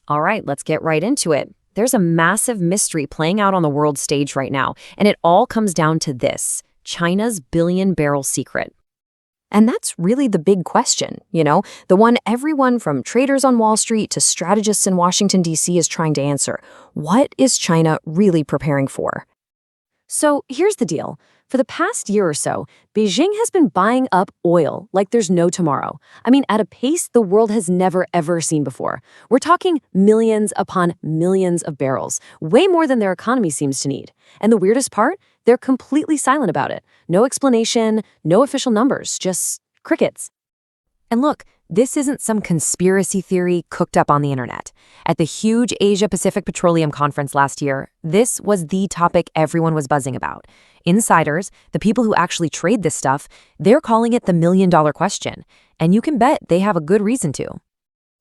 All right, let's get right into it. There's a massive mystery playing out on the world stage right now, and it all comes down to this: China's billion-barrel secret. And that's really the big question, the one everyone from traders on Wall Street to strategists in Washington, D.C. is trying to answer. What is China really preparing for? So here's the deal. For the past year or so, Beijing has been buying up oil like there's no tomorrow. I mean, at a pace the world has never, ever seen before. We're talking millions upon millions of barrels, way more than their economy seems to need. And the weirdest part? They're completely silent about it. No explanation, no official numbers, just crickets. And look, this isn't some conspiracy theory cooked up on the internet. At the huge Asia-Pacific Petroleum Conference last year, this was the topic everyone was buzzing about. Insiders, the people who actually trade this stuff, they're calling it the million-dollar question. And you can bet they have a good reason to.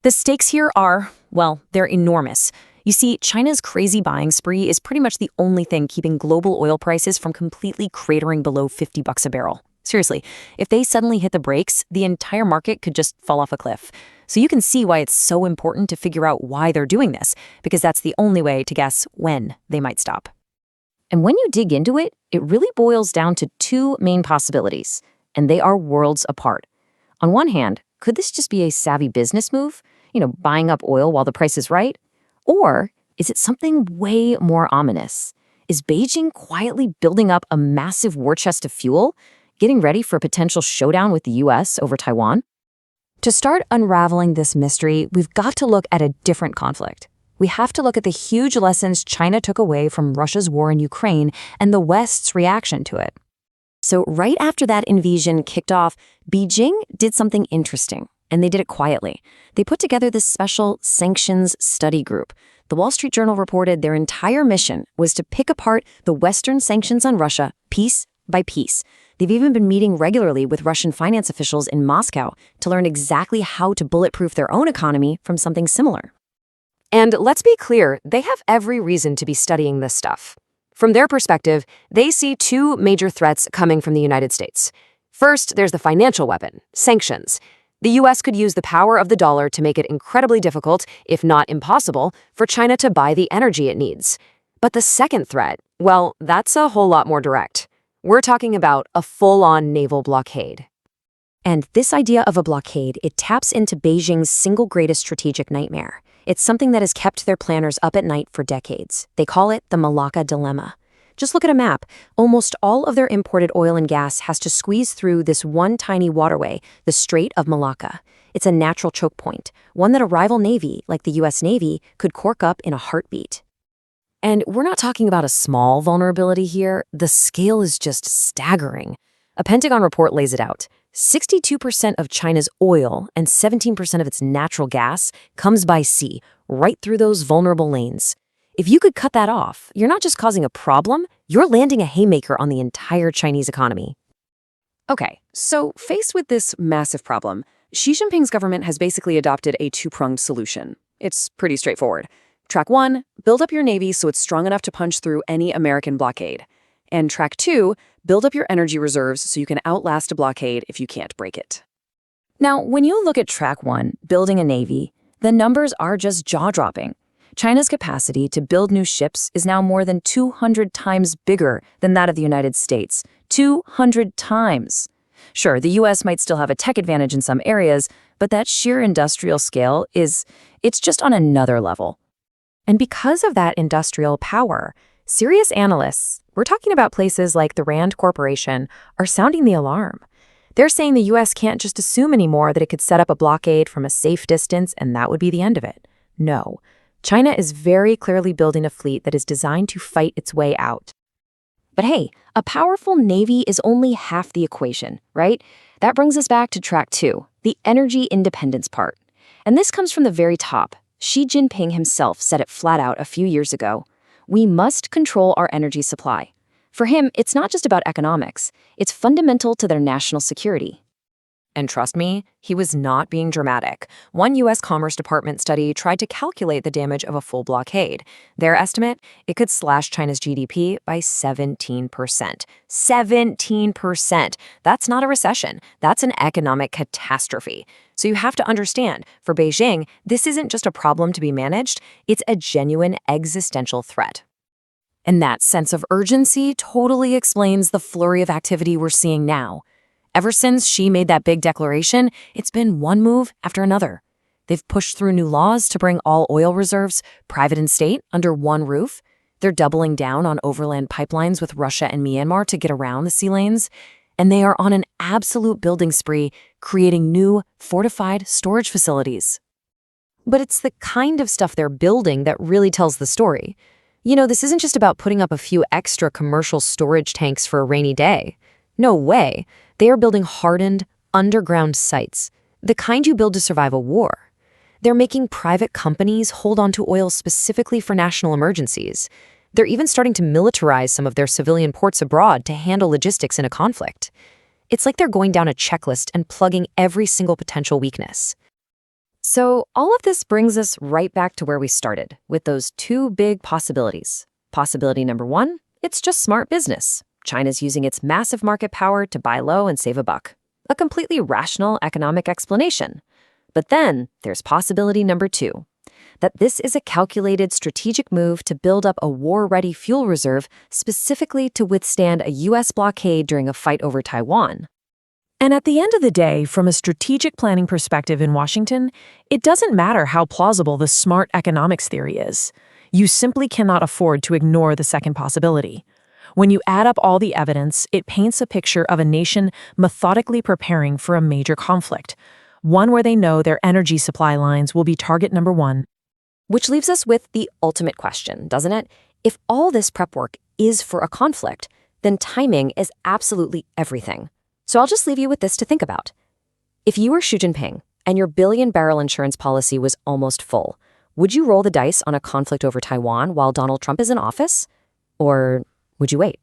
The stakes here are, well, they're enormous. You see, China's crazy buying spree is pretty much the only thing keeping global oil prices from completely cratering below $50 a barrel. Seriously, if they suddenly hit the brakes, the entire market could just fall off a cliff. So you can see why it's so important to figure out why they're doing this, because that's the only way to guess when they might stop. And when you dig into it, it really boils down to two main possibilities, and they are worlds apart. On one hand, could this just be a savvy business move? Buying up oil while the price is right? Or is it something way more ominous? Is Beijing quietly building up a massive war chest of fuel, getting ready for a potential showdown with the US over Taiwan? To start unraveling this mystery, we've got to look at a different conflict. We have to look at the huge lessons China took away from Russia's war in Ukraine and the West's reaction to it. So right after that invasion kicked off, Beijing did something interesting, and they did it quietly. They put together this special sanctions study group. The Wall Street Journal reported their entire mission was to pick apart the Western sanctions on Russia piece by piece. They've even been meeting regularly with Russian finance officials in Moscow to learn exactly how to bulletproof their own economy from something similar. And let's be clear, they have every reason to be studying this stuff. From their perspective, they see two major threats coming from the United States. First, there's the financial weapon, sanctions. The US could use the power of the dollar to make it incredibly difficult, if not impossible, for China to buy the energy it needs. But the second threat, well, that's a whole lot more direct. We're talking about a full-on naval blockade. And this idea of a blockade, it taps into Beijing's single greatest strategic nightmare. It's something that has kept their planners up at night for decades. They call it the Malacca Dilemma. Just look at a map. Almost all of their imported oil and gas has to squeeze through this one tiny waterway, the Strait of Malacca. It's a natural choke point, one that a rival navy, like the US Navy, could cork up in a heartbeat. And we're not talking about a small vulnerability here. The scale is just staggering. A Pentagon report lays it out. 62% of China's oil and 17% of its natural gas comes by sea, right through those vulnerable lanes. If you could cut that off, you're not just causing a problem, you're landing a haymaker on the entire Chinese economy. Okay, so faced with this massive problem, Xi Jinping's government has basically adopted a two-pronged solution. It's pretty straightforward. Track 1, build up your navy so it's strong enough to punch through any American blockade. And track 2, build up your energy reserves so you can outlast a blockade if you can't break it. Now, when you look at track 1, building a navy, the numbers are just jaw-dropping. China's capacity to build new ships is now more than 200 times bigger than that of the United States. 200 times! Sure, the US might still have a tech advantage in some areas, but that sheer industrial scale it's just on another level. And because of that industrial power, serious analysts, we're talking about places like the Rand Corporation, are sounding the alarm. They're saying the US can't just assume anymore that it could set up a blockade from a safe distance and that would be the end of it. No. China is very clearly building a fleet that is designed to fight its way out. But hey, a powerful navy is only half the equation, right? That brings us back to track 2, the energy independence part. And this comes from the very top. Xi Jinping himself said it flat out a few years ago. We must control our energy supply. For him, it's not just about economics. It's fundamental to their national security. And trust me, he was not being dramatic. One U.S. Commerce Department study tried to calculate the damage of a full blockade. Their estimate, it could slash China's GDP by 17%. 17%! That's not a recession. That's an economic catastrophe. So you have to understand, for Beijing, this isn't just a problem to be managed, it's a genuine existential threat. And that sense of urgency totally explains the flurry of activity we're seeing now. Ever since Xi made that big declaration, it's been one move after another. They've pushed through new laws to bring all oil reserves, private and state, under one roof. They're doubling down on overland pipelines with Russia and Myanmar to get around the sea lanes. And they are on an absolute building spree, creating new, fortified storage facilities. But it's the kind of stuff they're building that really tells the story. This isn't just about putting up a few extra commercial storage tanks for a rainy day. No way. They are building hardened, underground sites, the kind you build to survive a war. They're making private companies hold on to oil specifically for national emergencies. They're even starting to militarize some of their civilian ports abroad to handle logistics in a conflict. It's like they're going down a checklist and plugging every single potential weakness. So all of this brings us right back to where we started, with those two big possibilities. Possibility number one, it's just smart business. China's using its massive market power to buy low and save a buck. A completely rational economic explanation. But then there's possibility number two, that this is a calculated strategic move to build up a war-ready fuel reserve specifically to withstand a U.S. blockade during a fight over Taiwan. And at the end of the day, from a strategic planning perspective in Washington, it doesn't matter how plausible the smart economics theory is. You simply cannot afford to ignore the second possibility. When you add up all the evidence, it paints a picture of a nation methodically preparing for a major conflict, one where they know their energy supply lines will be target number one. Which leaves us with the ultimate question, doesn't it? If all this prep work is for a conflict, then timing is absolutely everything. So I'll just leave you with this to think about. If you were Xi Jinping and your billion-barrel insurance policy was almost full, would you roll the dice on a conflict over Taiwan while Donald Trump is in office? Or would you wait?